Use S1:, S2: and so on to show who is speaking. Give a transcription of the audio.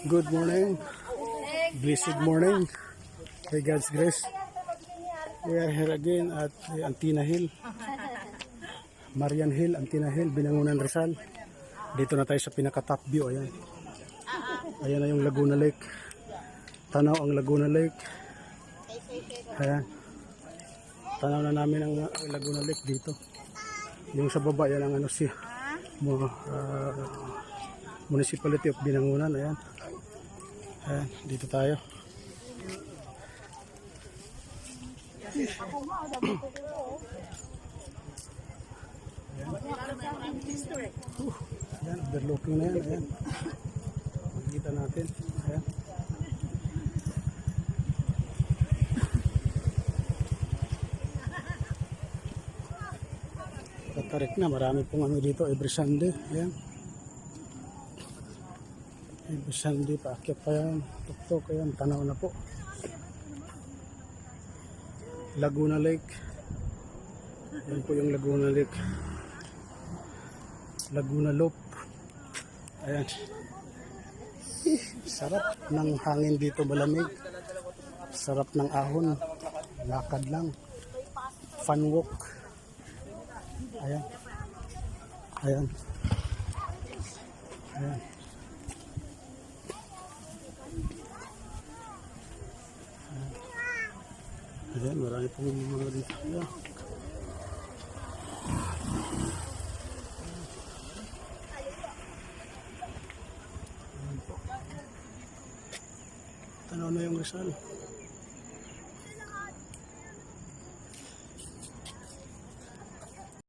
S1: Good morning. Blessed morning. By God's grace. We are here again at Antina Hill. Marian Hill, Antina Hill, Binangonan, Rizal. Dito na tayo sa pinaka-top view. Ayan. Ayan na yung Laguna Lake. Tanaw ang Laguna Lake. Ayan. Tanaw na namin ang Laguna Lake dito. Yung sa baba, yan ang Municipality of Binangonan. Ayan. Ayan, dito tayo. Ayan, overlooking na yan. Ayan. Makikita natin. Ayan. Katarik na. Marami pong ano dito every Sunday. Ayan. Every Sunday, paakyat pa yan. Tuktok, ayan. Tanaw na po. Laguna Lake. Ayan po yung Laguna Lake. Laguna Loop. Ayan. Sarap ng hangin dito, malamig. Sarap ng ahon. Lakad lang. Fun walk. Ayan. Ayan. Ayan. Ayan, marami pong mga dito. Ayan. Tanaw na yung Rizal.